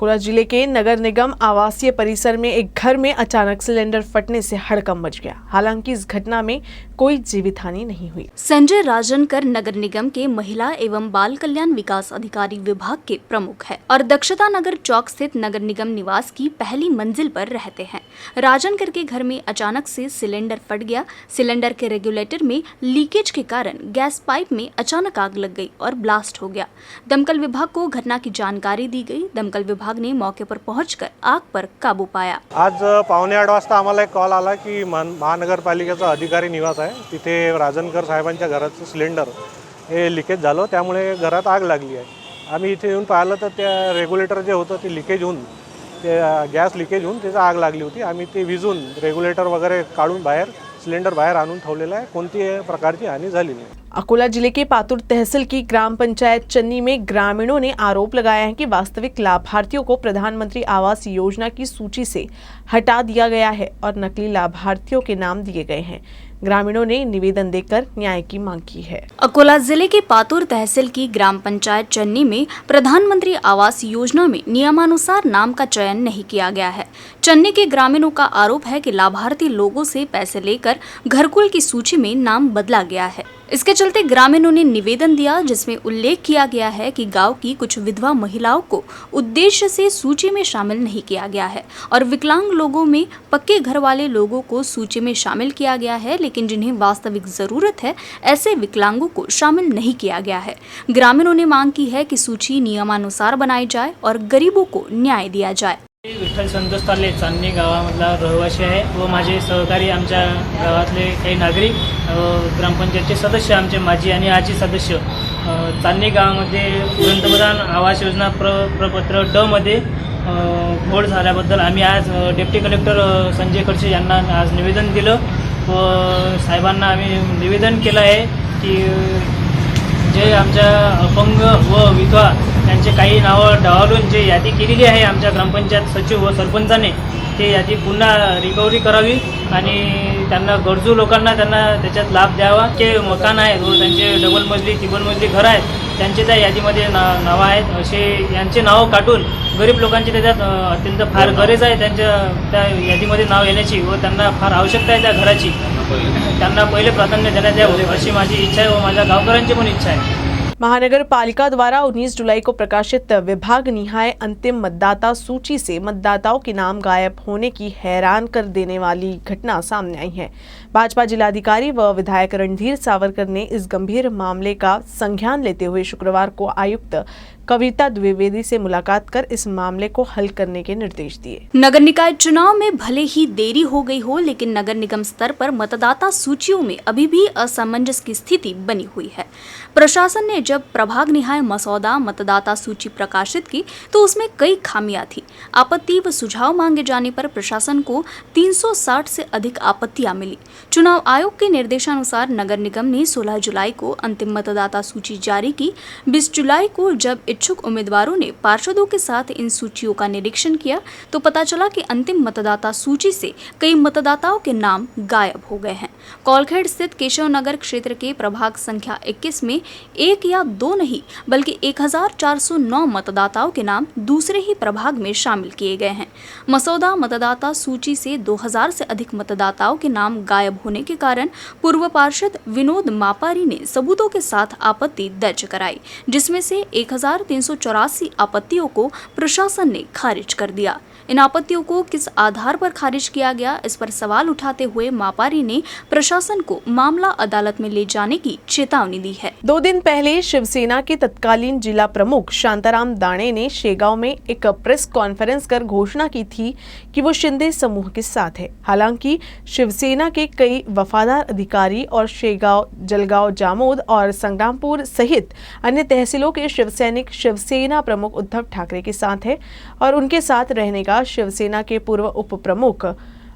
अकोला जिले के नगर निगम आवासीय परिसर में एक घर में अचानक सिलेंडर फटने से हड़कंप मच गया। हालांकि इस घटना में कोई जीवित हानि नहीं हुई। संजय राजनकर नगर निगम के महिला एवं बाल कल्याण विकास अधिकारी विभाग के प्रमुख है और दक्षता नगर चौक स्थित नगर निगम निवास की पहली मंजिल पर रहते हैं। राजनकर के घर में अचानक से सिलेंडर फट गया। सिलेंडर के रेगुलेटर में लीकेज के कारण गैस पाइप में अचानक आग लग गई और ब्लास्ट हो गया। दमकल विभाग को घटना की जानकारी दी गई। दमकल विभाग ने मौके पर पहुंचकर आग पर काबू पाया। आज 7:45 वाजता आम्हाला एक कॉल आला की महानगरपालिकेचा अधिकारी निवास आहे, तिथे राजनकर साहेबांच्या घराचं सिलेंडर हे लिकेज झालं, त्यामुळे घरात आग लागली आहे। आम्ही इथे येऊन पाहिलं तर त्या रेग्युलेटर जे होतं ते लिकेज होऊन ते गॅस लिकेज होऊन त्याची आग लागली होती। आम्ही ते विझून रेग्युलेटर वगैरे काढून बाहेर सिलेंडर बाहर आणून ठेवलेला आहे। कोणतीही प्रकारची हानी झाली नाही। अकोला जिले के पातुर तहसील की ग्राम पंचायत चन्नी में ग्रामीणों ने आरोप लगाया है कि वास्तविक लाभार्थियों को प्रधानमंत्री आवास योजना की सूची से हटा दिया गया है और नकली लाभार्थियों के नाम दिए गए हैं। ग्रामीणों ने निवेदन देकर न्याय की मांग की है। अकोला जिले के पातुर तहसील की ग्राम पंचायत चन्नी में प्रधानमंत्री आवास योजना में नियमानुसार नाम का चयन नहीं किया गया है। चन्नी के ग्रामीणों का आरोप है कि लाभार्थी लोगों से पैसे लेकर घरकुल की सूची में नाम बदला गया है। इसके चलते ग्रामीणों ने निवेदन दिया, जिसमें उल्लेख किया गया है कि गांव की कुछ विधवा महिलाओं को उद्देश्य से सूची में शामिल नहीं किया गया है और विकलांग लोगों में पक्के घर वाले लोगों को सूची में शामिल किया गया है, लेकिन जिन्हें वास्तविक जरूरत है ऐसे विकलांगों को शामिल नहीं किया गया है। ग्रामीणों ने मांग की है कि सूची नियमानुसार बनाई जाए और गरीबों को न्याय दिया जाए। विठ्ठल संतोष ताले चांदणी गावामधला रहिवासी आहे व माझे सहकारी आमच्या गावातले काही नागरिक ग्रामपंचायतचे सदस्य आमचे माजी आणि आजी सदस्य चांदणी गावामध्ये पंतप्रधान आवास योजना प्रपत्र ड मध्ये घोळ झाल्याबद्दल आम्ही आज डेप्टी कलेक्टर संजय खडसे यांना आज निवेदन दिलं व साहेबांना आम्ही निवेदन केलं आहे की जे आमच्या अपंग व विधवा त्यांचे काही नावं डावलून जे यादी केलेली आहे आमच्या ग्रामपंचायत सचिव व सरपंचाने, ते यादी पुन्हा रिकव्हरी करावी आणि त्यांना गरजू लोकांना त्यांना त्याच्यात लाभ द्यावा। जे मकान आहेत व त्यांचे डबल मजली तिबल मजली घर आहेत त्यांचे त्या यादीमध्ये नावं आहेत, असे यांचे नावं काढून गरीब लोकांची त्याच्यात अत्यंत फार गरज आहे त्यांच्या त्या यादीमध्ये नाव येण्याची व त्यांना फार आवश्यकता आहे त्या घराची, त्यांना पहिले प्राधान्य देण्यात यावं अशी माझी इच्छा आहे व माझ्या गावकऱ्यांची पण इच्छा आहे। महानगर पालिका द्वारा 19 जुलाई को प्रकाशित विभाग निहाय अंतिम मतदाता सूची से मतदाताओं के नाम गायब होने की हैरान कर देने वाली घटना सामने आई है। भाजपा जिलाधिकारी व विधायक रणधीर सावरकर ने इस गंभीर मामले का संज्ञान लेते हुए शुक्रवार को आयुक्त कविता द्विवेदी से मुलाकात कर इस मामले को हल करने के निर्देश दिए। नगर निकाय चुनाव में भले ही देरी हो गई हो, लेकिन नगर निगम स्तर पर मतदाता सूचियों में अभी भी असमंजस की स्थिति बनी हुई है। प्रशासन ने जब प्रभाग निहाय मसौदा मतदाता सूची प्रकाशित की तो उसमें कई खामियां थी। आपत्ति व सुझाव मांगे जाने पर प्रशासन को 360 से अधिक आपत्तियां मिली। चुनाव आयोग के निर्देशानुसार नगर निगम ने 16 जुलाई को अंतिम मतदाता सूची जारी की। 20 जुलाई को जब इच्छुक उम्मीदवारों ने पार्षदों के साथ इन सूचियों का निरीक्षण किया तो पता चला कि अंतिम मतदाता सूची से कई मतदाताओं के नाम गायब हो गए हैं। कौलखेड़ स्थित केशव नगर क्षेत्र के प्रभाग संख्या 21 में एक या दो नहीं बल्कि 1409 मतदाताओं के नाम दूसरे ही प्रभाग में शामिल किए गए हैं। मसौदा मतदाता सूची से 2000 से अधिक मतदाताओं के नाम गायब होने के कारण पूर्व पार्षद विनोद मापारी ने सबूतों के साथ आपत्ति दर्ज कराई, जिसमें से 1384 आपत्तियों को प्रशासन ने खारिज कर दिया। इन आपत्तियों को किस आधार पर खारिज किया गया, इस पर सवाल उठाते हुए मापारी ने प्रशासन को मामला अदालत में ले जाने की चेतावनी दी है। 2 दिन पहले शिवसेना के तत्कालीन जिला प्रमुख शांताराम दाणे ने शेगांव में एक प्रेस कॉन्फ्रेंस कर घोषणा की थी कि वो शिंदे समूह के साथ है। हालांकि शिवसेना के कई वफादार अधिकारी और शेगांव, जलगांव, जामोद और संग्रामपुर सहित अन्य तहसीलों के शिवसैनिक शिवसेना प्रमुख उद्धव ठाकरे के साथ है और उनके साथ रहने का शिवसेना के पूर्व उप प्रमुख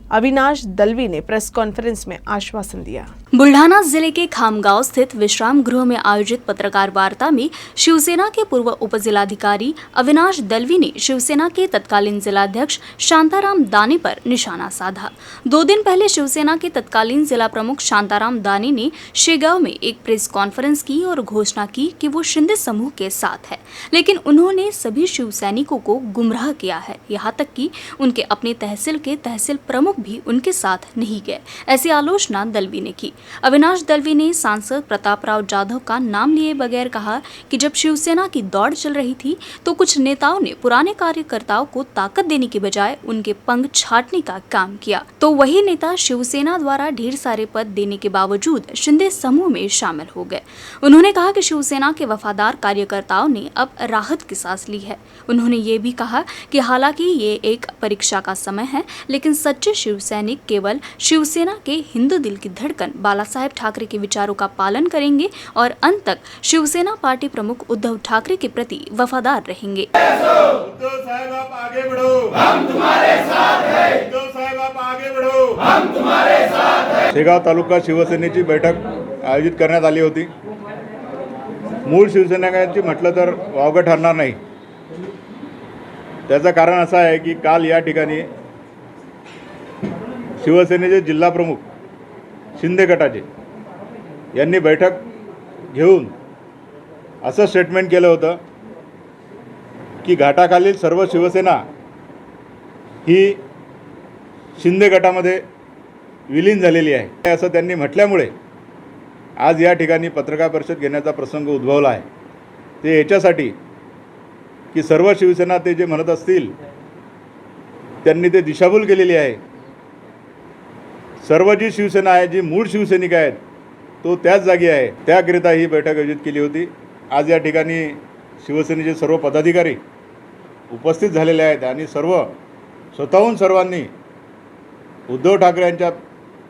अविनाश दलवी ने प्रेस कॉन्फ्रेंस में आश्वासन दिया। बुल्ढाना जिले के खामगांव स्थित विश्राम गृह में आयोजित पत्रकार वार्ता में शिवसेना के पूर्व उपजिलाधिकारी अविनाश दलवी ने शिवसेना के तत्कालीन जिलाध्यक्ष शांताराम दानी पर निशाना साधा। 2 दिन पहले शिवसेना के तत्कालीन जिला प्रमुख शांताराम दानी ने शेगांव में एक प्रेस कॉन्फ्रेंस की और घोषणा की कि वो शिंदे समूह के साथ है, लेकिन उन्होंने सभी शिव सैनिकों को गुमराह किया है। यहाँ तक कि उनके अपने तहसील के तहसील प्रमुख भी उनके साथ नहीं गए, ऐसी आलोचना दलवी ने की। अविनाश दलवी ने सांसद प्रताप राव जाधव का नाम लिए बगैर कहा कि जब शिवसेना की दौड़ चल रही थी तो कुछ नेताओं ने पुराने कार्यकर्ताओं को ताकत देने की बजाय उनके पंख छाटने का काम किया, तो वही नेता शिवसेना द्वारा ढेर सारे पद देने के बावजूद शिंदे समूह में शामिल हो गए। उन्होंने कहा कि शिवसेना के वफादार कार्यकर्ताओं ने अब राहत की सांस ली है। उन्होंने ये भी कहा कि हालांकि ये एक परीक्षा का समय है, लेकिन सच्चे शिव सैनिक केवल शिवसेना के हिंदू दिल की धड़कन बाला साहेब ठाकरे के विचारों का पालन करेंगे और अंत तक शिवसेना पार्टी प्रमुख उद्धव ठाकरे के प्रति वफादार रहेंगे। उद्धव साहब आप आगे बढ़ो, हम तुम्हारे साथ हैं। उद्धव साहब आप आगे बढ़ो, हम तुम्हारे साथ हैं। शेगाव तालुका शिवसेनेची बैठक आयोजित करण्यात आली होती। मूळ शिवसैनिकांची म्हटलं तर वावगं ठरणार नाही। त्याचं कारण असं आहे की काल या ठिकाणी शिवसेनेचे जिल्हा प्रमुख शिंदे गटाचे यांनी बैठक घेऊन असं स्टेटमेंट केलं होतं की घाटाखालील सर्व शिवसेना ही शिंदे गटामध्ये विलीन झालेली आहे असं त्यांनी म्हटल्यामुळे आज या ठिकाणी पत्रकार परिषद घेण्याचा प्रसंग उद्भवला आहे। ते याच्यासाठी की सर्व शिवसेना ते जे म्हणत असतील त्यांनी ते दिशाभूल केलेली आहे। सर्व जी शिवसेना आहे, जी मूळ शिवसैनिक आहेत, तो त्याच जागी आहे। त्याकरिता ही बैठक आयोजित केली होती। आज या ठिकाणी शिवसेनेचे सर्व पदाधिकारी उपस्थित झालेले आहेत आणि स्वतःहून सर्वांनी उद्धव ठाकरे यांच्या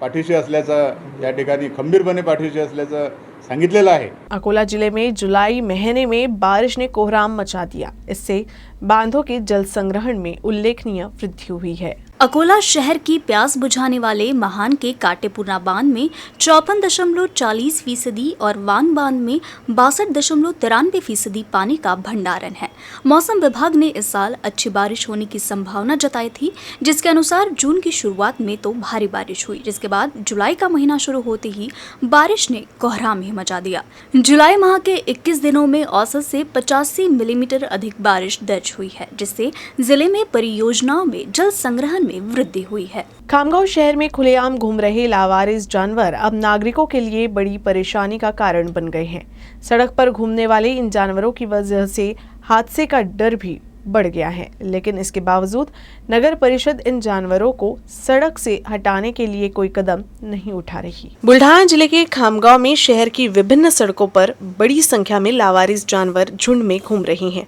पाठीशी असल्याचं या ठिकाणी खंबीरपणे पाठीशी असल्याचं सांगितलेलं आहे। अकोला जिले में जुलाई महीने में बारिश ने कोहराम मचा दिया। इससे बांधों के जल संग्रहण में उल्लेखनीय वृद्धि हुई है। अकोला शहर की प्यास बुझाने वाले महान के काटेपुरा बांध में 54.40% और वान बांध में 62.93% पानी का भंडारण है। मौसम विभाग ने इस साल अच्छी बारिश होने की संभावना जताई थी, जिसके अनुसार जून की शुरुआत में तो भारी बारिश हुई, जिसके बाद जुलाई का महीना शुरू होते ही बारिश ने कोहराम ही मचा दिया। जुलाई माह के 21 दिनों में औसत से 85 मिलीमीटर अधिक बारिश दर्ज हुई है, जिससे जिले में परियोजनाओं में जल संग्रहण में वृद्धि हुई है। खामगांव शहर में खुलेआम घूम रहे लावारिस जानवर अब नागरिकों के लिए बड़ी परेशानी का कारण बन गए हैं। सड़क पर घूमने वाले इन जानवरों की वजह से हादसे का डर भी बढ़ गया है, लेकिन इसके बावजूद नगर परिषद इन जानवरों को सड़क से हटाने के लिए कोई कदम नहीं उठा रही। बुल्ढाना जिले के खामगांव में शहर की विभिन्न सड़कों पर बड़ी संख्या में लावारिस जानवर झुंड में घूम रहे हैं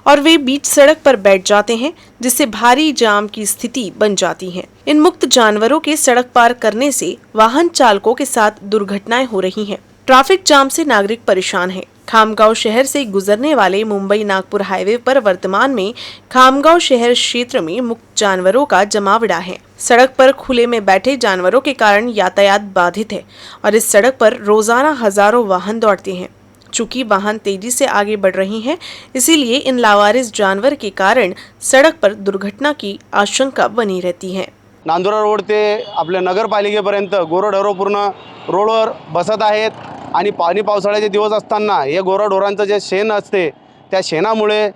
और वे बीच सड़क पर बैठ जाते हैं, जिससे भारी जाम की स्थिति बन जाती है। इन मुक्त जानवरों के सड़क पार करने से वाहन चालकों के साथ दुर्घटनाएं हो रही हैं। ट्रैफिक जाम से नागरिक परेशान हैं। खामगांव शहर से गुजरने वाले मुंबई नागपुर हाईवे पर वर्तमान में खामगांव शहर क्षेत्र में मुक्त जानवरों का जमावड़ा है। सड़क पर खुले में बैठे जानवरों के कारण यातायात बाधित है और इस सड़क पर रोजाना हजारों वाहन दौड़ते हैं। चूंकि वाहन तेजी से आगे बढ़ रही हैं, इसीलिए इन लावारिस जानवर के कारण सड़क पर दुर्घटना की आशंका बनी रहती है। नांदुरा रोड ते आपल्या नगरपालिकेपर्यंत गोरढोरं पूर्ण रोडवर बसत आहेत आणि पावसाळ्याचे दिवस असताना हे गोरढोरांचं जे शेण असते त्या शेणामुळे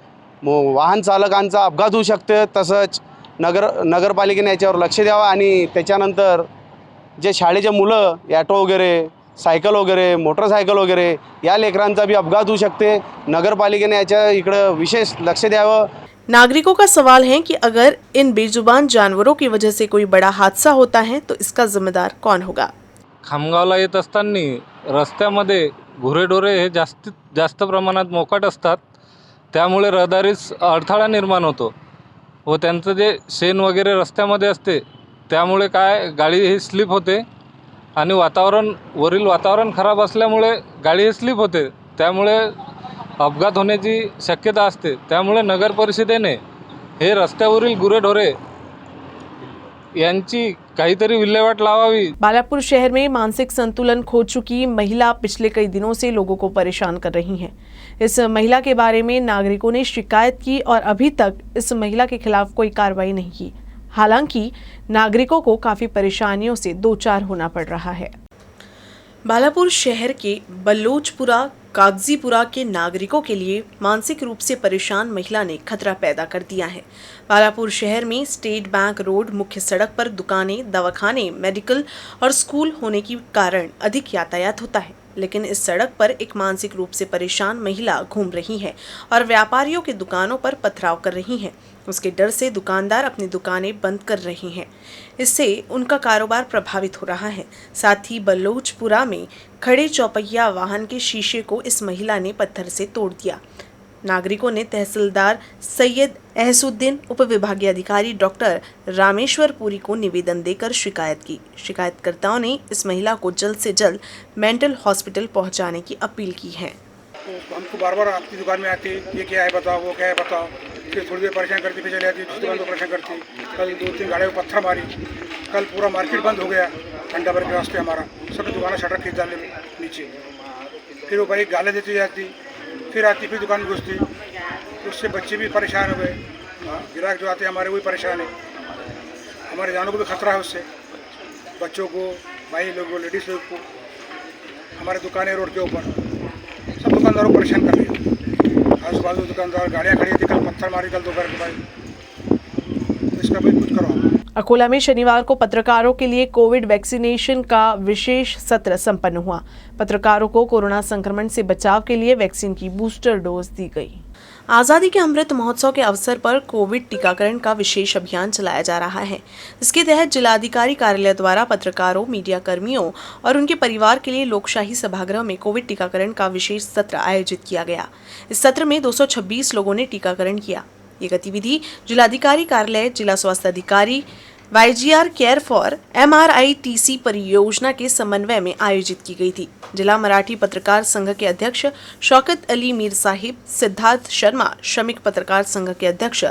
वाहन चालकांचा अपघात होऊ शकते। तसंच नगरपालिकेने याच्यावर लक्ष द्यावं आणि त्याच्यानंतर जे शाळेचे मुलं ॲटो वगैरे सायकल वगैरे मोटरसायकल वगैरे या लेकरांचा भी अपघात होऊ शकते। नगरपालिकेने याच्या इकडे विशेष लक्ष द्यावं। नागरिकों का सवाल है कि अगर इन बेजुबान जानवरों की वजह से कोई बड़ा हादसा होता है तो इसका जिम्मेदार कौन होगा। खामगावला येत असताना रस्त्यामध्ये गुरेढोरे हे जास्त प्रमाणात मोकाट असतात, त्यामुळे रहदारीस अडथळा निर्माण होतो व त्यांचं जे शेण वगैरे रस्त्यामध्ये असते त्यामुळे काय गाडी ही स्लिप होते आणि वरील वातावरण खराब असल्यामुळे गाडी ही स्लिप होते, त्यामुळे अपघात होण्याची शक्यता असते। त्यामुळे नगर परिषदेने हे रस्त्यावरील गुरेढोरे यांची काहीतरी विल्हेवाट लावावी। बालापुर शहर में मानसिक संतुलन खो चुकी महिला पिछले कई दिनों से लोगों को परेशान कर रही हैं। इस महिला के बारे में नागरिकों ने शिकायत की और अभी तक इस महिला के खिलाफ कोई कार्रवाई नहीं की। हालांकि नागरिकों को काफी परेशानियों से दो चार होना पड़ रहा है। बालापुर शहर के बल्लोचपुरा कागजीपुरा के नागरिकों के लिए मानसिक रूप से परेशान महिला ने खतरा पैदा कर दिया है। बालापुर शहर में स्टेट बैंक रोड मुख्य सड़क पर दुकानें, दवाखाने, मेडिकल और स्कूल होने के कारण अधिक यातायात होता है, लेकिन इस सड़क पर एक मानसिक रूप से परेशान महिला घूम रही है और व्यापारियों की दुकानों पर पथराव कर रही हैं। उसके डर से दुकानदार अपनी दुकानें बंद कर रहे हैं। इससे उनका कारोबार प्रभावित हो रहा है। साथ ही बल्लोचपुरा में खड़े चौपहिया वाहन के शीशे को इस महिला ने पत्थर से तोड़ दिया। नागरिकों ने तहसीलदार सैयद अहसुद्दीन, उप विभागीय अधिकारी डॉक्टर रामेश्वर पुरी को निवेदन देकर शिकायत की। शिकायतकर्ताओं ने इस महिला को जल्द से जल्द मेंटल हॉस्पिटल पहुंचाने की अपील की है। तो हमको बार बार आपकी दुकान में आती, ये क्या है बताओ, वो क्या है बताओ, फिर थोड़ी देर परेशान करती, फिर चली जाती, दूसरी दुकान को परेशान करती। कल 2-3 गाड़ियों को पत्थर मारी, कल पूरा मार्केट बंद हो गया घंटा भर के वास्ते हमारा, सब दुकानें शटर खींच डाले नीचे। फिर वो भाई गाले देती जाती, फिर आती, फिर दुकान में घुसती, तो उससे बच्चे भी परेशान हो गए। ग्राहक जो आते हैं हमारे वही परेशान है, हमारे जानों को भी खतरा है उससे, बच्चों को, भाई लोगों को, लेडीज़ लोग को। हमारे दुकानें रोड के ऊपर, सब दुकानदारों को परेशान कर रही है। आजू बाजू दुकानदार गाड़ियाँ खड़ी थी, कल पत्थर मारी, कल दोपहर के भाई, इसका भाई कुछ करो। अकोला में शनिवार को पत्रकारों के लिए कोविड वैक्सीनेशन का विशेष सत्र संपन्न हुआ। पत्रकारों को कोरोना संक्रमण से बचाव के लिए वैक्सीन की बूस्टर डोज दी गई। आज़ादी के अमृत महोत्सव के अवसर पर कोविड टीकाकरण का विशेष अभियान चलाया जा रहा है। इसके तहत जिलाधिकारी कार्यालय द्वारा पत्रकारों, मीडिया कर्मियों और उनके परिवार के लिए लोकशाही सभागृह में कोविड टीकाकरण का विशेष सत्र आयोजित किया गया। इस सत्र में 226 लोगों ने टीकाकरण किया। ये गतिविधि जिलाधिकारी कार्यालय, जिला स्वास्थ्य अधिकारी, YGR केयर फॉर MRITC परियोजना के समन्वय में आयोजित की गई थी। जिला मराठी पत्रकार संघ के अध्यक्ष शौकत अली मीर साहिब, सिद्धार्थ शर्मा, श्रमिक पत्रकार संघ के अध्यक्ष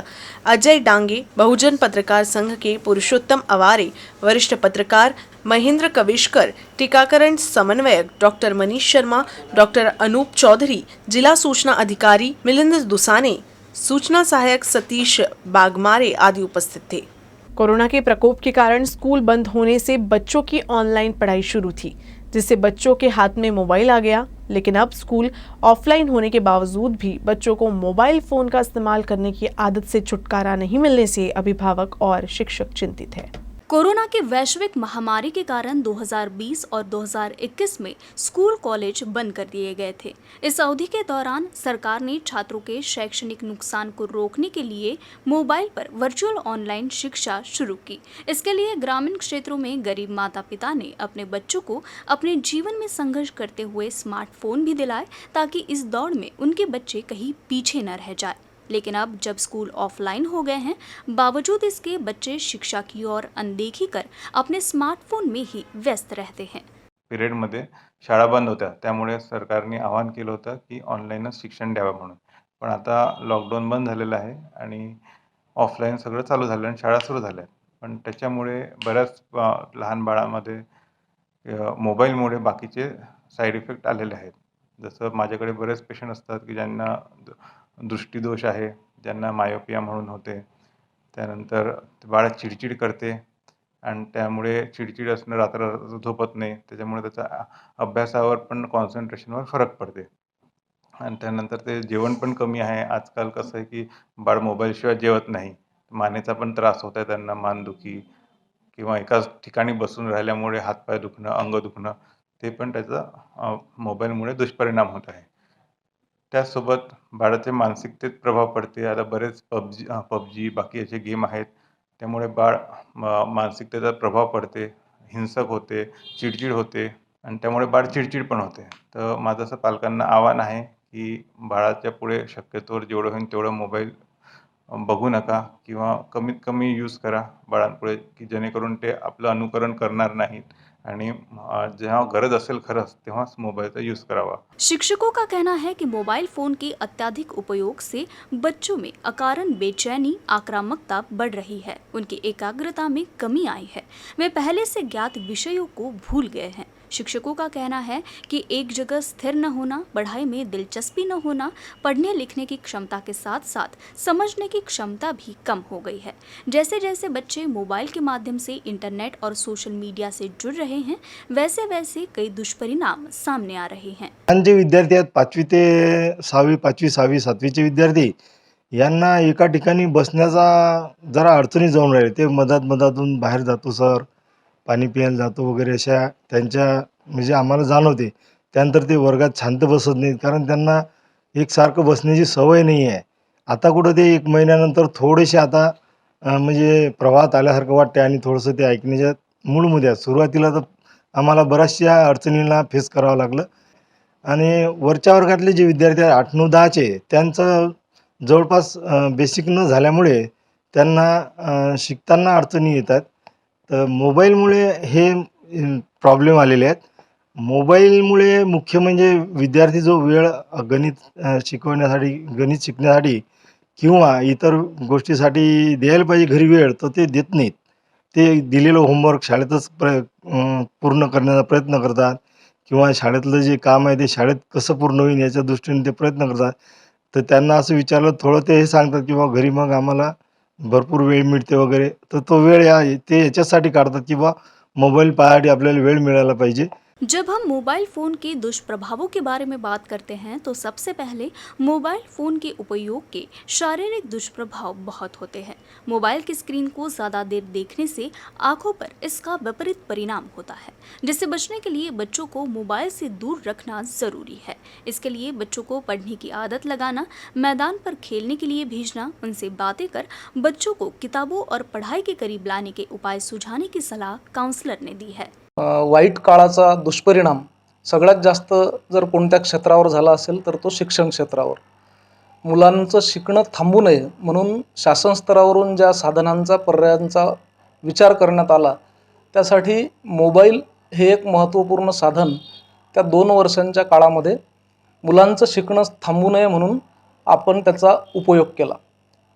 अजय डांगे, बहुजन पत्रकार संघ के पुरुषोत्तम अवारे, वरिष्ठ पत्रकार महेंद्र कविशकर, टीकाकरण समन्वयक डॉक्टर मनीष शर्मा, डॉक्टर अनूप चौधरी, जिला सूचना अधिकारी मिलिंद दुसाने, सूचना सहायक सतीश बागमारे आदि उपस्थित थे। कोरोना के प्रकोप के कारण स्कूल बंद होने से बच्चों की ऑनलाइन पढ़ाई शुरू थी, जिससे बच्चों के हाथ में मोबाइल आ गया। लेकिन अब स्कूल ऑफलाइन होने के बावजूद भी बच्चों को मोबाइल फोन का इस्तेमाल करने की आदत से छुटकारा नहीं मिलने से अभिभावक और शिक्षक चिंतित है। कोरोना के वैश्विक महामारी के कारण 2020 और 2021 में स्कूल कॉलेज बंद कर दिए गए थे। इस अवधि के दौरान सरकार ने छात्रों के शैक्षणिक नुकसान को रोकने के लिए मोबाइल पर वर्चुअल ऑनलाइन शिक्षा शुरू की। इसके लिए ग्रामीण क्षेत्रों में गरीब माता पिता ने अपने बच्चों को अपने जीवन में संघर्ष करते हुए स्मार्टफोन भी दिलाए, ताकि इस दौड़ में उनके बच्चे कहीं पीछे न रह जाए। लेकिन अब जब स्कूल ऑफलाइन हो गए हैं, बावजूद इसके बच्चे शिक्षा की ओर अनदेखी कर अपने स्मार्टफोन में ही व्यस्त रहते हैं। पिरियडमध्ये शाळा बंद होत्या, त्यामुळे सरकारने आवाहन केलं होतं की ऑनलाईनच शिक्षण द्यावं म्हणून. पण आता लॉकडाऊन बंद झालेलं आहे आणि ऑफलाईन सगळं चालू झालं आणि शाळा सुरू झाल्या. पण त्याच्यामुळे बऱ्याच लहान बाळामध्ये मोबाईलमुळे बाकीचे साईड इफेक्ट आलेले आहेत. जसं माझ्याकडे बरेच पेशंट असतात की ज्यांना दृष्टीदोष आहे, ज्यांना मायोपिया म्हणून होते, त्यानंतर बाळ चिडचिड करते आणि त्यामुळे चिडचिड असणं, रात्र झोपत नाही, त्याच्यामुळे त्याचा अभ्यासावर पण कॉन्सन्ट्रेशनवर फरक पडते आणि त्यानंतर ते जेवण पण कमी आहे. आजकाल कसं आहे की बाळ मोबाईलशिवाय जेवत नाही, मानेचा पण त्रास होत आहे त्यांना, मानदुखी किंवा एकाच ठिकाणी बसून राहिल्यामुळे हातपाय दुखणं, अंग दुखणं, ते पण त्याचा मोबाईलमुळे दुष्परिणाम होत आहे. त्याचसोबत बाळाच्या मानसिकतेत प्रभाव पडते. आता बरेच पबजी बाकी असे गेम आहेत, त्यामुळे बाळ मानसिकतेचा प्रभाव पडते, हिंसक होते, चिडचिड होते आणि त्यामुळे बाळ चिडचिड पण होते. तर माझं असं पालकांना आव्हान आहे की बाळाच्या पुढे शक्यतोवर जेवढं होईल तेवढं मोबाईल बघू नका किंवा कमीत कमी यूज करा बाळांपुढे, की जेणेकरून ते आपलं अनुकरण करणार नाहीत आणि जेव्हा गरज असेल खरंच तेव्हाच मोबाईलचा यूज करावा. शिक्षकों का कहना है कि मोबाइल फोन के अत्यधिक उपयोग से बच्चों में अकारण बेचैनी, आक्रामकता बढ़ रही है। उनकी एकाग्रता में कमी आई है। वे पहले से ज्ञात विषयों को भूल गए हैं। शिक्षकों का कहना है कि एक जगह स्थिर न होना, पढ़ाई में दिलचस्पी न होना, पढ़ने लिखने की क्षमता के साथ साथ समझने की क्षमता भी कम हो गई है। जैसे जैसे बच्चे मोबाइल के माध्यम से इंटरनेट और सोशल मीडिया से जुड़ रहे हैं, वैसे वैसे कई दुष्परिणाम सामने आ रहे हैं। जे विद्यार्थी आहेत 5वी ते 6वी, 5वी, 6वी, 7वीचे विद्यार्थी यांना एका ठिकाणी बसण्याचा जरा अडचणी जाऊन राहिले. ते मधातून बाहेर जातो सर, पाणी प्यायला जातो वगैरे अशा त्यांच्या म्हणजे आम्हाला जाणवते. त्यानंतर ते वर्गात शांत बसत नाहीत कारण त्यांना एकसारखं बसण्याची सवय नाही आहे. आता कुठं ते 1 महिन्यानंतर थोडेसे आता म्हणजे प्रवाहात आल्यासारखं वाटते आणि थोडंसं ते ऐकण्याच्या मूडमध्ये आहे. सुरुवातीला तर आम्हाला बऱ्याचशा अडचणींना फेस करावं लागलं आणि वरच्या वर्गातले जे विद्यार्थी आहेत 8, 9, 10चे त्यांचं जवळपास बेसिक न झाल्यामुळे त्यांना शिकताना अडचणी येतात. तर मोबाईलमुळे हे प्रॉब्लेम आलेले आहेत. मोबाईलमुळे मुख्य म्हणजे विद्यार्थी जो वेळ गणित शिकवण्यासाठी, गणित शिकण्यासाठी किंवा इतर गोष्टीसाठी द्यायला पाहिजे घरी वेळ, तर ते देत नाहीत. ते दिलेलं होमवर्क शाळेतच पूर्ण करण्याचा प्रयत्न करतात किंवा शाळेतलं जे काम आहे ते शाळेत कसं पूर्ण होईल याच्या दृष्टीने ते प्रयत्न करतात. तर त्यांना असं विचारलं थोडं ते हे सांगतात की बाबा घरी मग आम्हाला भरपूर वेळ मिळते वगैरे. तर तो वेळ ते याच्यासाठी काढतात की बा मोबाईल पाहायसाठी आपल्याला वेळ मिळायला पाहिजे. जब हम मोबाइल फ़ोन के दुष्प्रभावों के बारे में बात करते हैं तो सबसे पहले मोबाइल फ़ोन के उपयोग के शारीरिक दुष्प्रभाव बहुत होते हैं। मोबाइल की स्क्रीन को ज़्यादा देर देखने से आंखों पर इसका विपरीत परिणाम होता है, जिससे बचने के लिए बच्चों को मोबाइल से दूर रखना ज़रूरी है। इसके लिए बच्चों को पढ़ने की आदत लगाना, मैदान पर खेलने के लिए भेजना, उनसे बातें कर बच्चों को किताबों और पढ़ाई के करीब लाने के उपाय सुझाने की सलाह काउंसलर ने दी है। वाईट काळाचा दुष्परिणाम सगळ्यात जास्त जर कोणत्या क्षेत्रावर झाला असेल तर तो शिक्षण क्षेत्रावर. मुलांचं शिकणं थांबू नये म्हणून शासन स्तरावरून ज्या साधनांचा पर्यायांचा विचार करण्यात आला त्यासाठी मोबाईल हे एक महत्त्वपूर्ण साधन त्या 2 वर्षांच्या काळामध्ये मुलांचं शिकणं थांबू नये म्हणून आपण त्याचा उपयोग केला.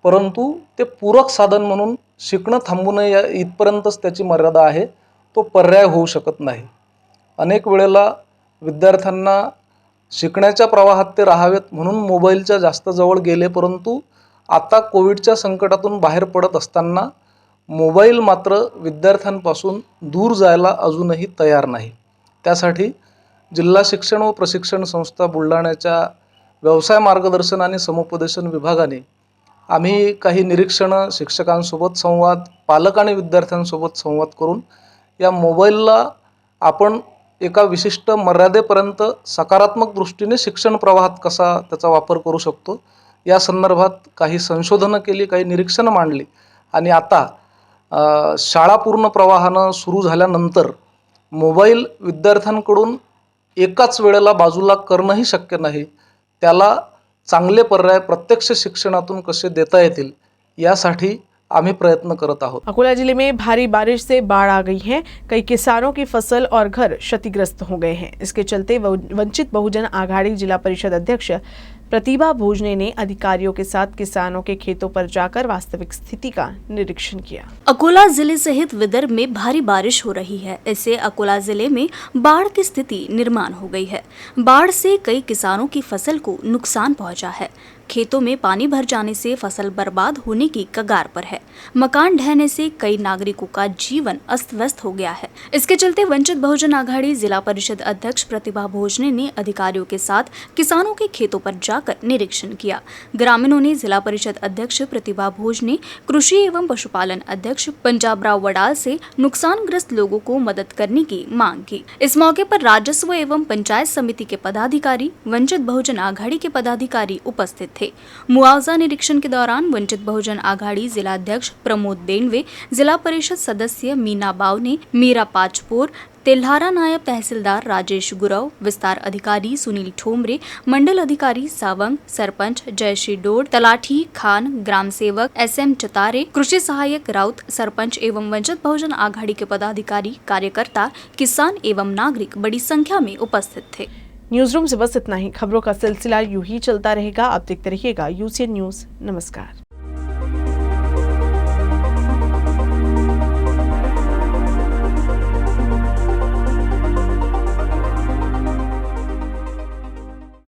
परंतु ते पूरक साधन म्हणून शिकणं थांबू नये इथपर्यंतच त्याची मर्यादा आहे, तो पर्याय होऊ शकत नाही. अनेक वेळेला विद्यार्थ्यांना शिकण्याच्या प्रवाहात ते राहावेत म्हणून मोबाईलच्या जास्त जवळ गेले, परंतु आता कोविडच्या संकटातून बाहेर पडत असताना मोबाईल मात्र विद्यार्थ्यांपासून दूर जायला अजूनही तयार नाही. त्यासाठी जिल्हा शिक्षण व प्रशिक्षण संस्था बुलढाण्याच्या व्यवसाय मार्गदर्शन आणि समुपदेशन विभागाने आम्ही काही निरीक्षणं, शिक्षकांसोबत संवाद, पालक आणि विद्यार्थ्यांसोबत संवाद करून या मोबाईलला आपण एका विशिष्ट मर्यादेपर्यंत सकारात्मक दृष्टीने शिक्षण प्रवाहात कसा त्याचा वापर करू शकतो या संदर्भात काही संशोधनं केली, काही निरीक्षणं मांडली आणि आता शाळा पूर्ण प्रवाहानं सुरू झाल्यानंतर मोबाईल विद्यार्थ्यांकडून एकाच वेळेला बाजूला करणंही शक्य नाही. त्याला चांगले पर्याय प्रत्यक्ष शिक्षणातून कसे देता येतील यासाठी आम्ही प्रयत्न करत आहोत. अकोला जिले में भारी बारिश से बाढ़ आ गई है। कई किसानों की फसल और घर क्षतिग्रस्त हो गए हैं। इसके चलते वंचित बहुजन आघाड़ी जिला परिषद अध्यक्ष प्रतिभा भोजने ने अधिकारियों के साथ किसानों के खेतों पर जाकर वास्तविक स्थिति का निरीक्षण किया। अकोला जिले सहित विदर्भ में भारी बारिश हो रही है। इससे अकोला जिले में बाढ़ की स्थिति निर्माण हो गई है। बाढ़ से कई किसानों की फसल को नुकसान पहुंचा है। खेतों में पानी भर जाने से फसल बर्बाद होने की कगार पर है। मकान ढहने से कई नागरिकों का जीवन अस्त व्यस्त हो गया है। इसके चलते वंचित बहुजन आघाड़ी जिला परिषद अध्यक्ष प्रतिभा भोजने ने अधिकारियों के साथ किसानों के खेतों पर जाकर निरीक्षण किया। ग्रामीणों ने जिला परिषद अध्यक्ष प्रतिभा भोजने, कृषि एवं पशुपालन अध्यक्ष पंजाबराव वडाल से नुकसानग्रस्त लोगों को मदद करने की मांग की। इस मौके पर राजस्व एवं पंचायत समिति के पदाधिकारी, वंचित बहुजन आघाड़ी के पदाधिकारी उपस्थित थे। मुआवजा निरीक्षण के दौरान वंचित बहुजन आघाड़ी जिला अध्यक्ष प्रमोद देनवे, जिला परिषद सदस्य मीना बावने, मीरा पाचपोर, तेल्हारा नायब तहसीलदार राजेश गुरव, विस्तार अधिकारी सुनील ठोमरे, मंडल अधिकारी सावंग, सरपंच जयश्री डोड, तलाठी खान, ग्राम सेवक SM चतारे, कृषि सहायक राउत, सरपंच एवं वंचित बहुजन आघाड़ी के पदाधिकारी, कार्यकर्ता, किसान एवं नागरिक बड़ी संख्या में उपस्थित थे। न्यूज रूम से बस इतना ही। खबरों का सिलसिला यूं ही चलता रहेगा। आप देखते रहिएगा UCN न्यूज। नमस्कार।